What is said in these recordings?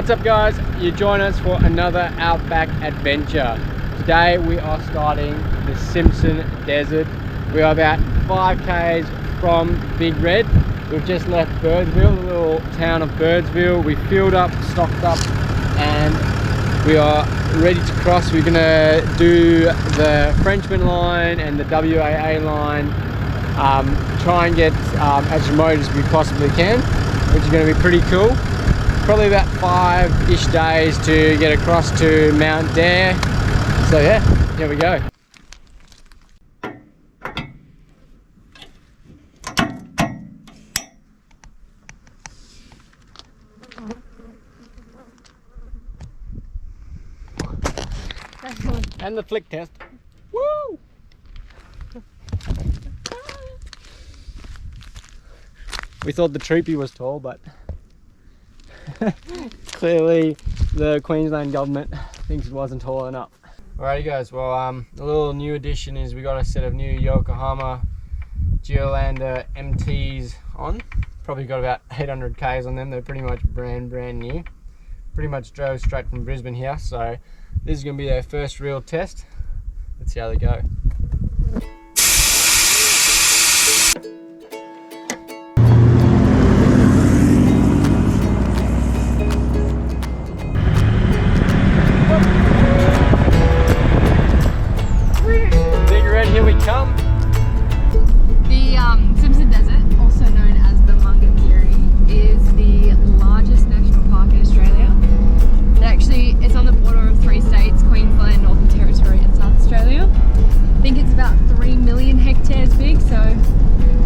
What's up guys, you join us for another Outback adventure. Today we are starting the Simpson Desert. We are about 5 k's from Big Red. We've just left Birdsville, the little town of Birdsville. We filled up, stocked up, and we are ready to cross. We're gonna do the Frenchman line and the WAA line. Try and get as remote as we possibly can, which is gonna be pretty cool. Probably about 5-ish days to get across to Mount Dare. So yeah, here we go. And the flick test. Woo! We thought the troopy was tall, but clearly the Queensland government thinks it wasn't tall enough. Alrighty guys, well a little new addition is we got a set of new Yokohama Geolander MTs on. Probably got about 800 k's on them. They're pretty much brand new. Pretty much drove straight from Brisbane here, so this is going to be their first real test. Let's see how they go. Big Red, here we come. The Simpson Desert, also known as the Mungangiri, is the largest national park in Australia. It's on the border of 3 states, Queensland, Northern Territory and South Australia. I think it's about 3 million hectares big, so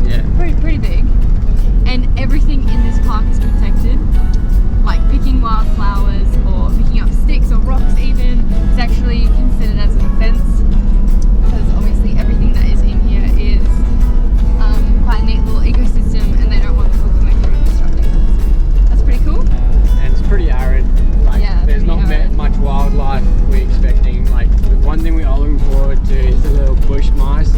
yeah, pretty big. And everything in this park is protected, like picking wildflowers or picking up sticks or rocks even. It's actually considered as an offence, because obviously everything that is in here is quite a neat little ecosystem and they don't want people coming through and disrupting it. That's pretty cool. And it's pretty arid. There's not much wildlife we're expecting. Like the one thing we are looking forward to is the little bush mice.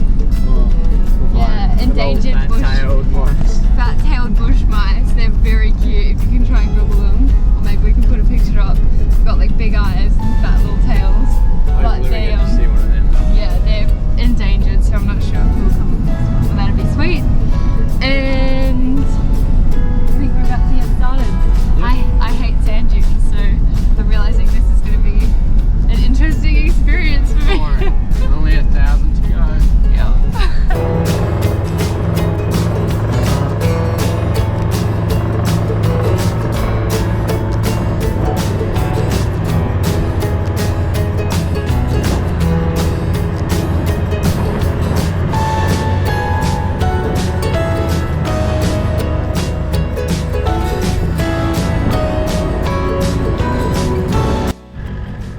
Endangered fat-tailed mice. Fat-tailed bush mice. They're very cute. If you can try and Google them, or maybe we can put a picture up. They've got like big eyes and fat little tails. Hopefully we get to see one of them. Yeah, they're endangered, so I'm not sure if we'll come across one, but that'd be sweet. And I think we're about to get started. Yep. I hate sand dunes, so I'm realizing this is going to be an interesting experience for me. Only 1,000 to go. Yeah.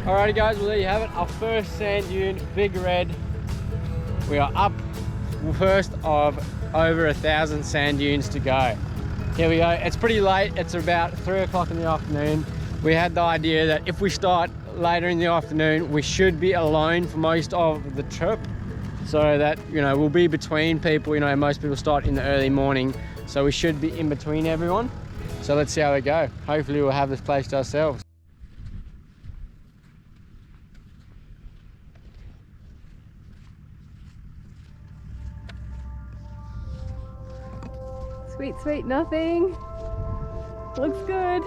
Alrighty guys, well there you have it, our first sand dune, Big Red. We are up first of over 1,000 sand dunes to go. Here we go. It's pretty late, it's about 3 o'clock in the afternoon. We had the idea that if we start later in the afternoon, we should be alone for most of the trip, so that, you know, we'll be between people. You know, most people start in the early morning, so we should be in between everyone. So let's see how we go. Hopefully we'll have this place to ourselves. Sweet, sweet, nothing. Looks good.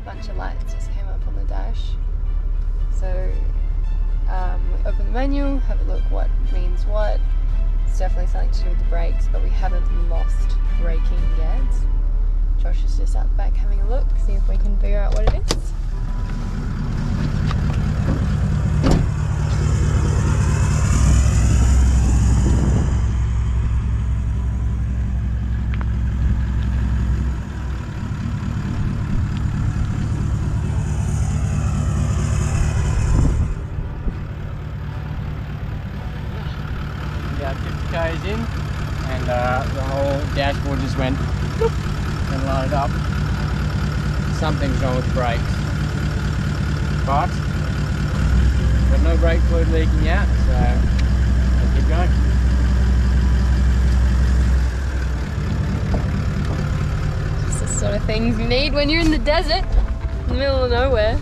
Bunch of lights just came up on the dash. So we open the menu, have a look what means what. It's definitely something to do with the brakes, but we haven't lost braking yet. Josh is just out the back having a look, see if we can figure out what it is. About 50 k's in, and the whole dashboard just went boop, and lighted up. Something's wrong with the brakes, but got no brake fluid leaking out, so let's keep going. It's the sort of things you need when you're in the desert, in the middle of nowhere.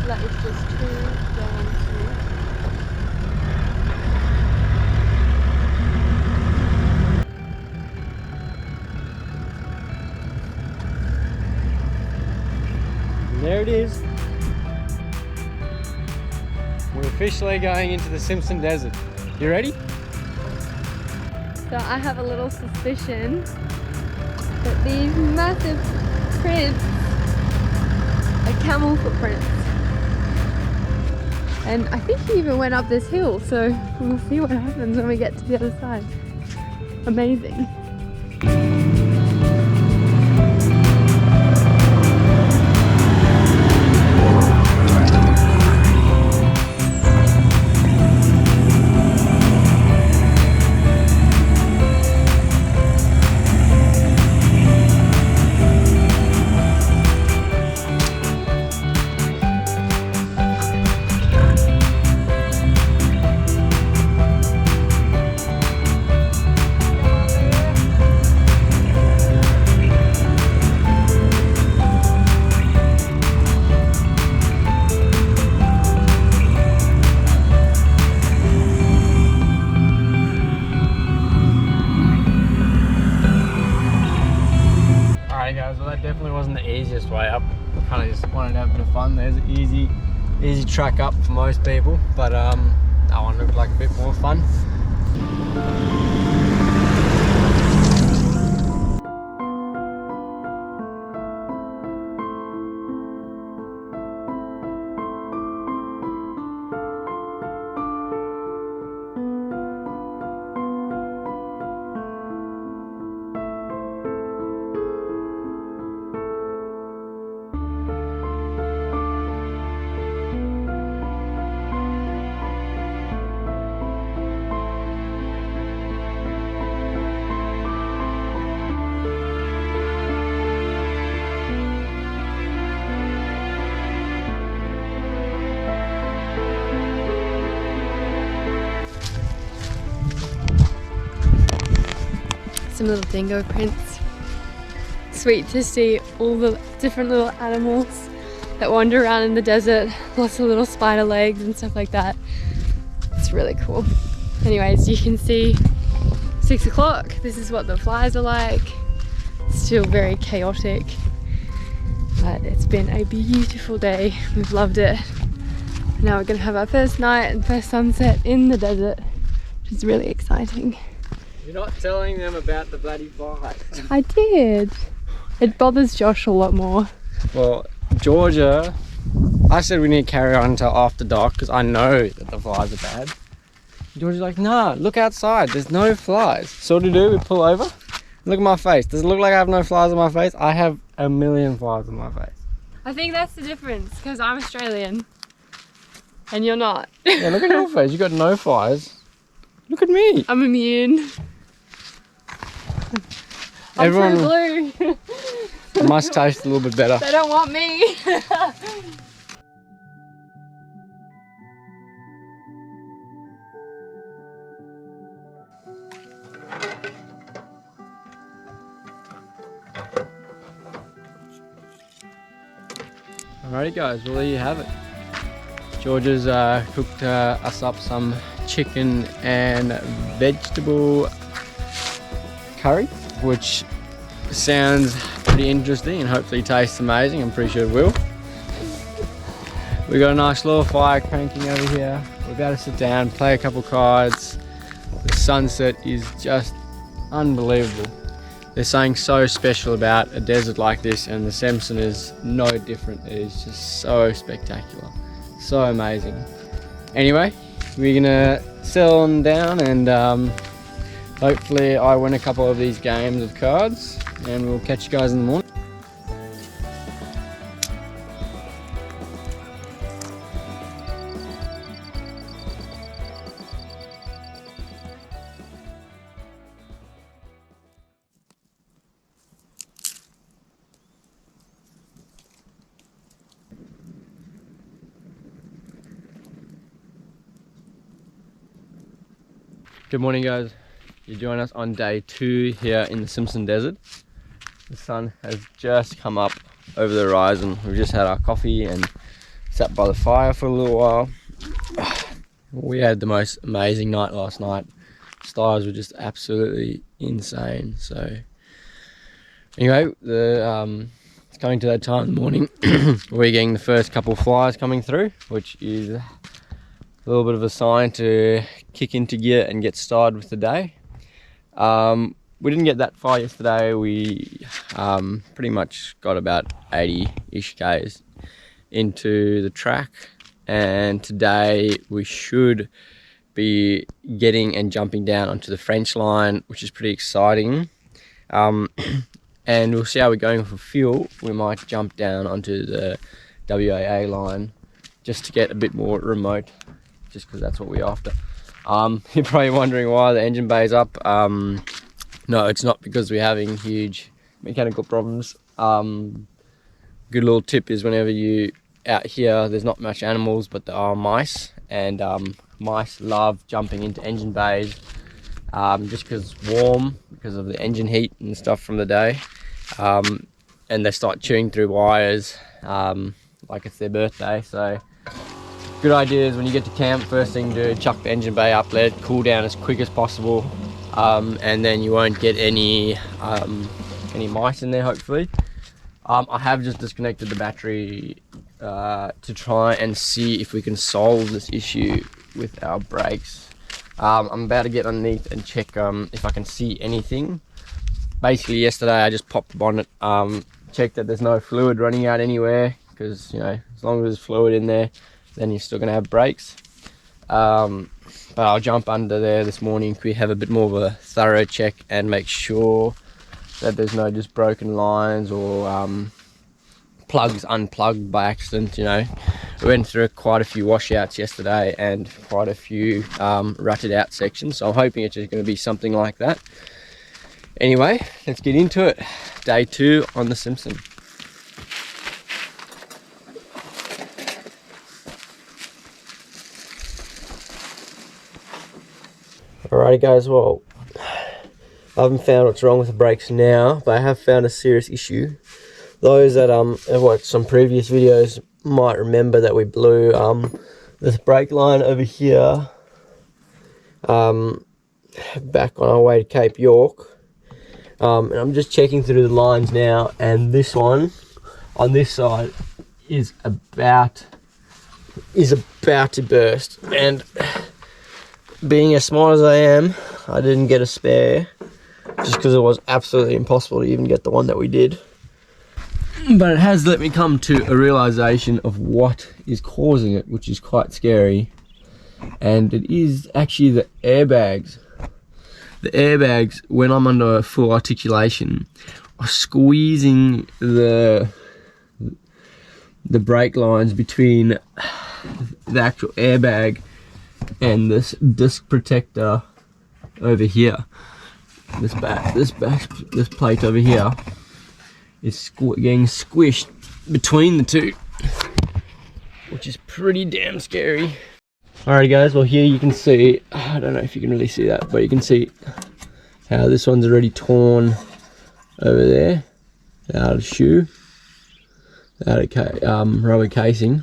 That is just too damn cute. And there it is. We're officially going into the Simpson Desert. You ready? So I have a little suspicion that these massive prints are camel footprints. And I think he even went up this hill, so we'll see what happens when we get to the other side. Amazing. Guys, well, that definitely wasn't the easiest way up. I kind of just wanted to have a bit of fun. There's an easy track up for most people, but that one looked like a bit more fun. Some little dingo prints. Sweet to see all the different little animals that wander around in the desert. Lots of little spider legs and stuff like that. It's really cool. Anyways, you can see 6 o'clock. This is what the flies are like. Still very chaotic, but it's been a beautiful day. We've loved it. Now we're gonna have our first night and first sunset in the desert, which is really exciting. You're not telling them about the bloody flies. I did. It bothers Josh a lot more. Well, Georgia, I said we need to carry on until after dark because I know that the flies are bad. Georgia's like, nah, look outside, there's no flies. So what do? We pull over. Look at my face. Does it look like I have no flies on my face? I have a million flies on my face. I think that's the difference, because I'm Australian. And you're not. Yeah, look at your face. You got no fires. Look at me. I'm immune. I'm too blue. It must taste a little bit better. They don't want me. Alrighty guys, well there you have it. George's cooked us up some chicken and vegetable curry, which sounds pretty interesting and hopefully tastes amazing. I'm pretty sure it will. We got a nice little fire cranking over here. We're about to sit down, play a couple cards. The sunset is just unbelievable. There's something so special about a desert like this, and the Simpson is no different. It is just so spectacular, so amazing. Anyway, we're gonna settle on down and hopefully I win a couple of these games of cards, and we'll catch you guys in the morning. Good morning guys, you join us on day 2 here in the Simpson Desert. The sun has just come up over the horizon. We've just had our coffee and sat by the fire for a little while. We had the most amazing night last night. Stars were just absolutely insane. So anyway, it's coming to that time in the morning. We're getting the first couple of flies coming through, which is a little bit of a sign to kick into gear and get started with the day. We didn't get that far yesterday. We pretty much got about 80-ish k's into the track, and today we should be getting and jumping down onto the French line, which is pretty exciting. And we'll see how we're going for fuel. We might jump down onto the WAA line just to get a bit more remote, just because that's what we're after. You're probably wondering why the engine bay's up. No, it's not because we're having huge mechanical problems. Good little tip is whenever you out here, there's not much animals, but there are mice, and mice love jumping into engine bays just because it's warm, because of the engine heat and stuff from the day, and they start chewing through wires like it's their birthday. So good idea is when you get to camp, first thing to do, chuck the engine bay up, let it cool down as quick as possible, and then you won't get any mice in there, hopefully. I have just disconnected the battery to try and see if we can solve this issue with our brakes. I'm about to get underneath and check if I can see anything. Basically yesterday I just popped the bonnet, checked that there's no fluid running out anywhere, because you know, as long as there's fluid in there, then you're still going to have brakes. But I'll jump under there this morning. We have a bit more of a thorough check and make sure that there's no just broken lines or plugs unplugged by accident. You know, we went through quite a few washouts yesterday and quite a few rutted out sections, so I'm hoping it's just going to be something like that. Anyway, let's get into it. Day 2 on the Simpson. Alrighty guys, well, I haven't found what's wrong with the brakes now, but I have found a serious issue. Those that have watched some previous videos might remember that we blew this brake line over here back on our way to Cape York. And I'm just checking through the lines now, and this one on this side is about to burst. And being as smart as I am, I didn't get a spare, just because it was absolutely impossible to even get the one that we did. But it has let me come to a realization of what is causing it, which is quite scary. And it is actually the airbags. The airbags, when I'm under full articulation, are squeezing the brake lines between the actual airbag and this disc protector over here. This plate over here is getting squished between the two, which is pretty damn scary. Alright guys, well here you can see, I don't know if you can really see that, but you can see how this one's already torn over there, the outer shoe, the outer rubber casing.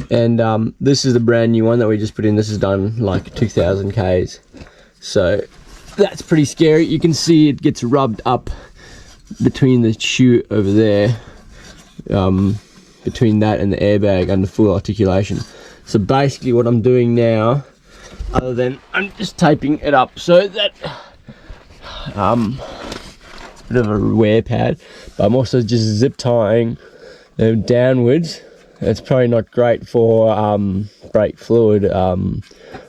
And this is the brand new one that we just put in. This is done like 2,000 Ks. So that's pretty scary. You can see it gets rubbed up between the shoe over there, between that and the airbag under full articulation. So basically what I'm doing now, other than I'm just taping it up so that it's a bit of a wear pad, but I'm also just zip tying downwards. It's probably not great for brake fluid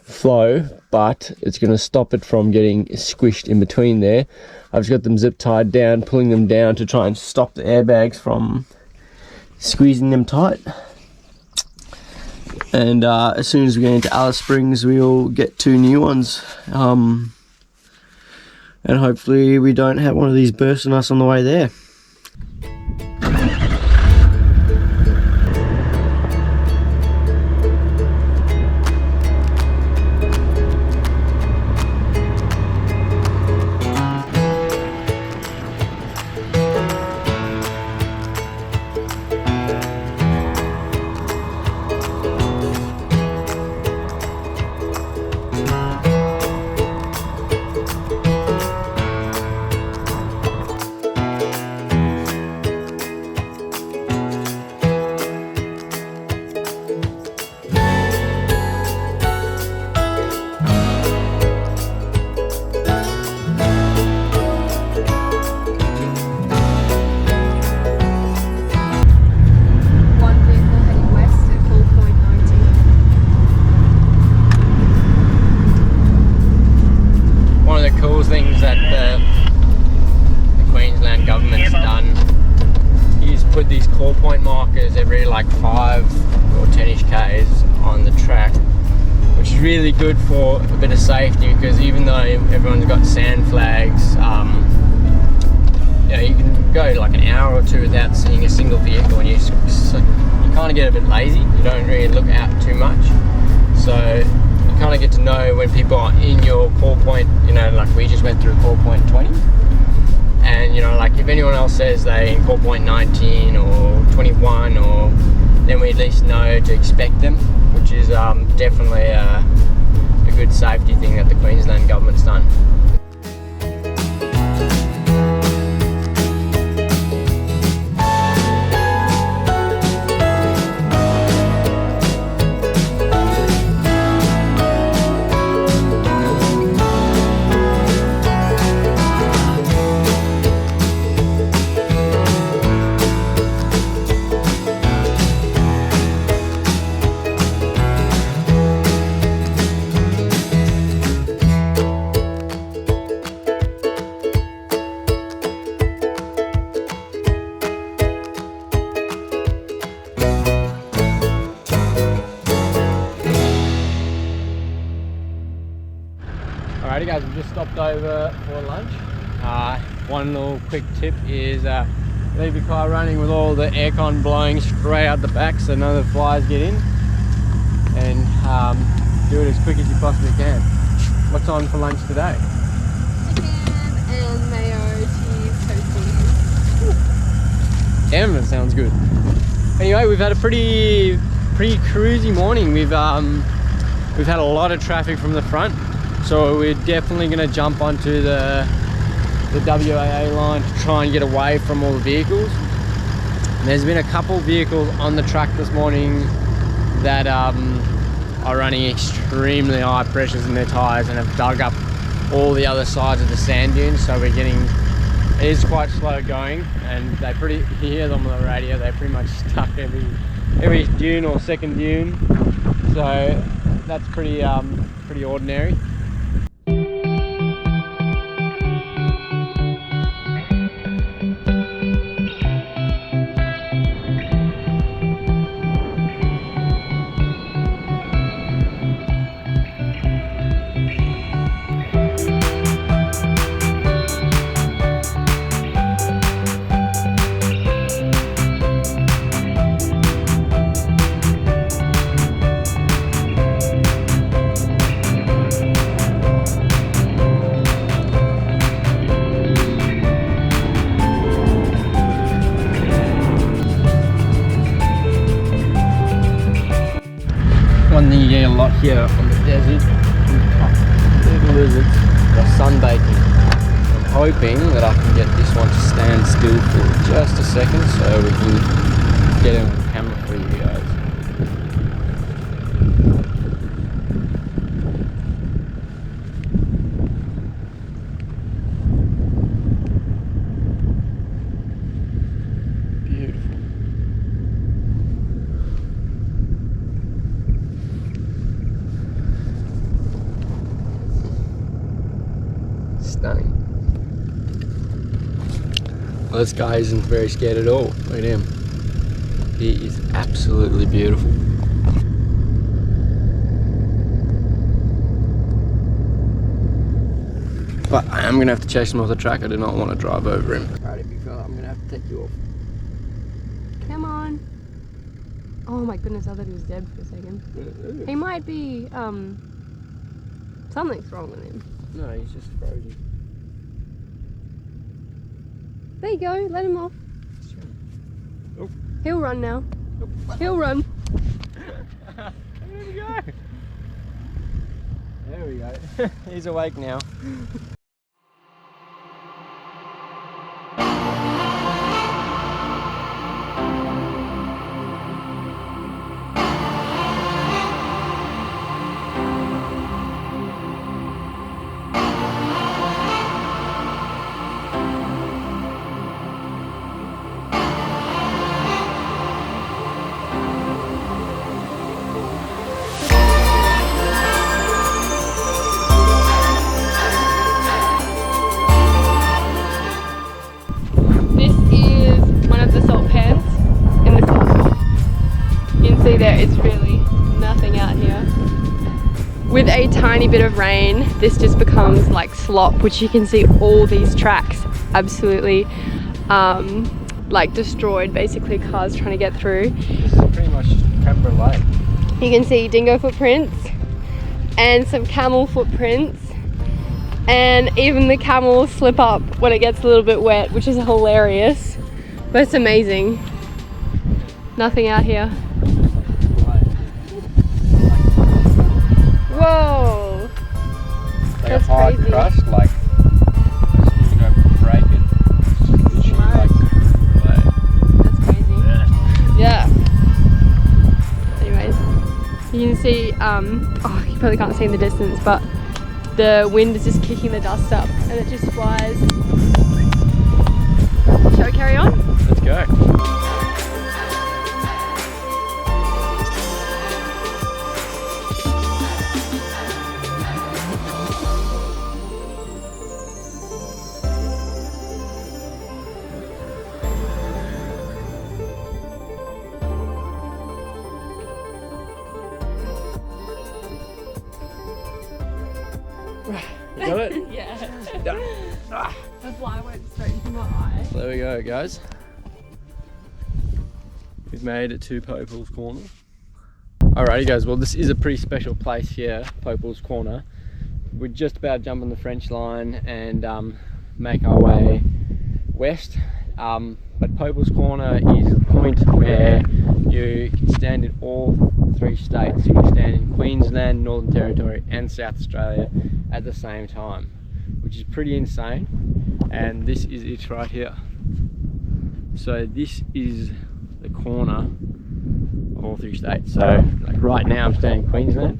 flow, but it's going to stop it from getting squished in between there. I've just got them zip tied down, pulling them down to try and stop the airbags from squeezing them tight. And as soon as we get into Alice Springs, we'll get 2 new ones. And hopefully we don't have one of these burst on us on the way there. Things that the Queensland government's done is put these call point markers every like 5 or 10ish Ks on the track, which is really good for a bit of safety, because even though everyone's got sand flags, you know, you can go like an hour or 2 without seeing a single vehicle, and you kind of get a bit lazy. You don't really look out too much, so you kind of get to know when people are in your call point. You know, like we just went through call point 20, and you know, like if anyone else says they in call point 19 or 21, or then we at least know to expect them, which is definitely a good safety thing that the Queensland government's done. Alrighty guys, we've just stopped over for lunch. One little quick tip is leave your car running with all the aircon blowing straight out the back so none of the flies get in, and do it as quick as you possibly can. What's on for lunch today? Chicken and mayo cheese toasties. Damn, that sounds good. Anyway, we've had a pretty cruisy morning. We've had a lot of traffic from the front, so we're definitely going to jump onto the WAA line to try and get away from all the vehicles. And there's been a couple vehicles on the track this morning that are running extremely high pressures in their tyres and have dug up all the other sides of the sand dunes. So it is quite slow going, and you hear them on the radio, they're pretty much stuck every dune or second dune. So that's pretty ordinary. here on the desert. Little lizards that are sunbaking. I'm hoping that I can get this one to stand still for just a second so we can get it on camera for you guys. Stunning. Well, this guy isn't very scared at all. Look at him. He is absolutely beautiful. But I am going to have to chase him off the track. I do not want to drive over him. Alright, big fella, I'm going to have to take you off. Come on. Oh my goodness, I thought he was dead for a second. He might be, something's wrong with him. No, he's just frozen. There you go, let him off. Oh. He'll run now. Oh. He'll run. There we go. There we go. He's awake now. There is really nothing out here. With a tiny bit of rain, this just becomes like slop, which you can see all these tracks absolutely like destroyed, basically cars trying to get through. This is pretty much just Poeppel Lake. You can see dingo footprints and some camel footprints, and even the camels slip up when it gets a little bit wet, which is hilarious, but it's amazing. Nothing out here. Whoa! Like That's a hard crazy. crust, like as soon as you go break it, it's literally like That's crazy. yeah. Yeah. Anyways, you can see, oh, you probably can't see in the distance, but the wind is just kicking the dust up and it just flies. Shall we carry on? Let's go. You got it? Yeah. Ah. The fly went straight into my eye. There we go, guys. We've made it to Poeppel's Corner. Alrighty guys, well this is a pretty special place here, Poeppel's Corner. We're just about to jump on the French line and make our way west. But Poeppel's Corner is a point where you can stand in all 3 states. You can stand in Queensland, Northern Territory and South Australia at the same time, which is pretty insane. And this is it right here. So this is the corner of all 3 states. So like right now I'm staying in Queensland.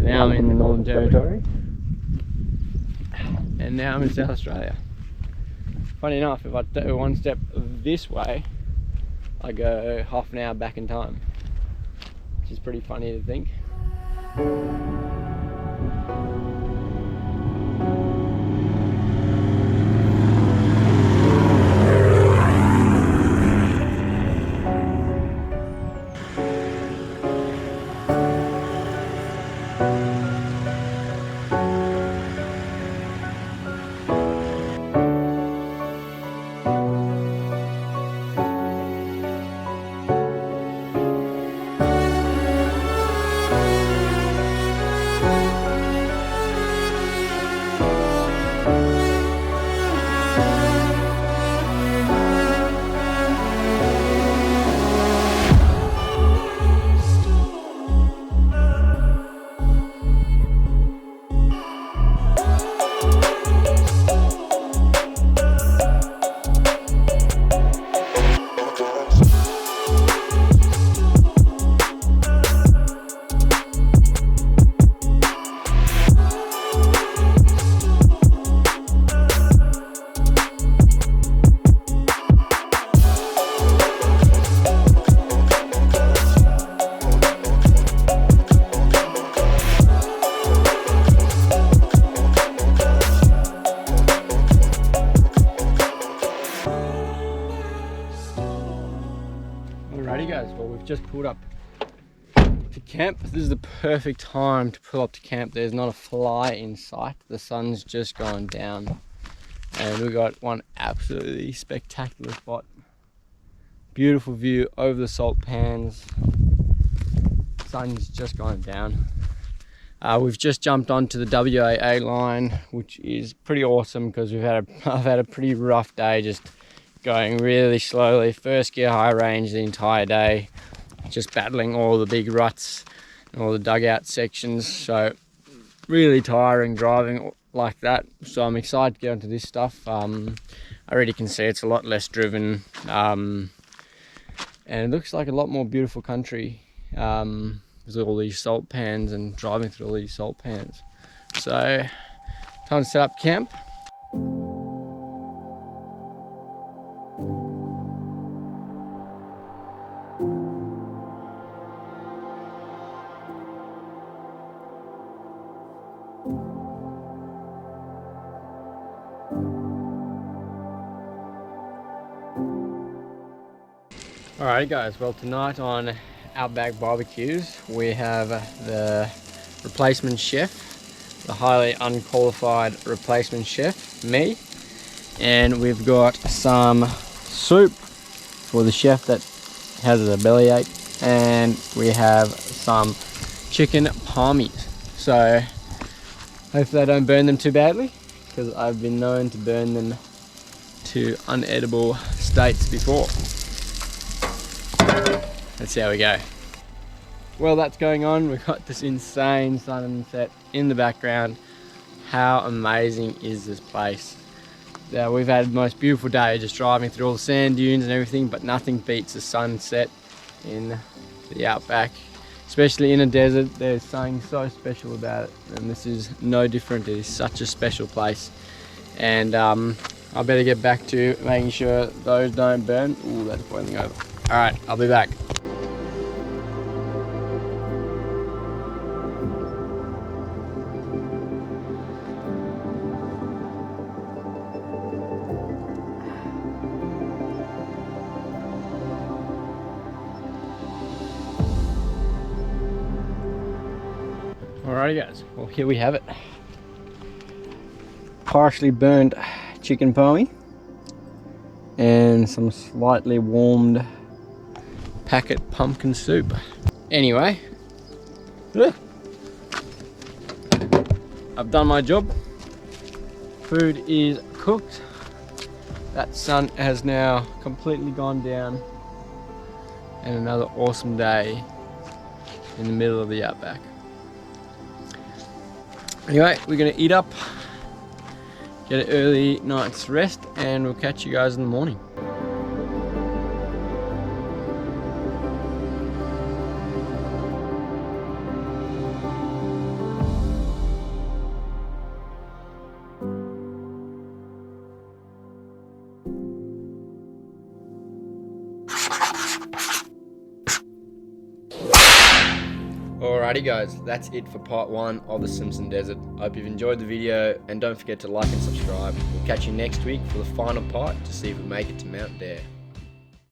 Now I'm in the Northern Territory. And now I'm in South Australia. Funny enough, if I do one step this way, I go half an hour back in time, which is pretty funny to think. just pulled up to camp. This is the perfect time to pull up to camp. There's not a fly in sight. The sun's just gone down. And we got one absolutely spectacular spot. Beautiful view over the salt pans. Sun's just gone down. We've just jumped onto the WAA line, which is pretty awesome because I've had a pretty rough day, just going really slowly. First gear high range the entire day, just battling all the big ruts and all the dugout sections. So really tiring driving like that. So I'm excited to get onto this stuff. I already can see it's a lot less driven, and it looks like a lot more beautiful country. There's all these salt pans and driving through all these salt pans. So time to set up camp. Alrighty guys, well tonight on Outback Barbecues we have the replacement chef, the highly unqualified replacement chef, me, and we've got some soup for the chef that has a bellyache, and we have some chicken palmies. So hopefully I don't burn them too badly, because I've been known to burn them to unedible states before. Let's see how we go. Well, that's going on. We've got this insane sunset in the background. How amazing is this place? We've had the most beautiful day just driving through all the sand dunes and everything, but nothing beats the sunset in the outback. Especially in a desert, there's something so special about it, and this is no different. It is such a special place. And I better get back to making sure those don't burn. Ooh, that's boiling over. All right, I'll be back. Alrighty guys, well here we have it. Partially burned chicken palmy and some slightly warmed packet pumpkin soup. Anyway, I've done my job. Food is cooked. That sun has now completely gone down, and another awesome day in the middle of the outback. Anyway, we're gonna eat up, get an early night's rest, and we'll catch you guys in the morning. Alrighty guys, that's it for part 1 of the Simpson Desert. I hope you've enjoyed the video, and don't forget to like and subscribe. We'll catch you next week for the final part to see if we make it to Mount Dare.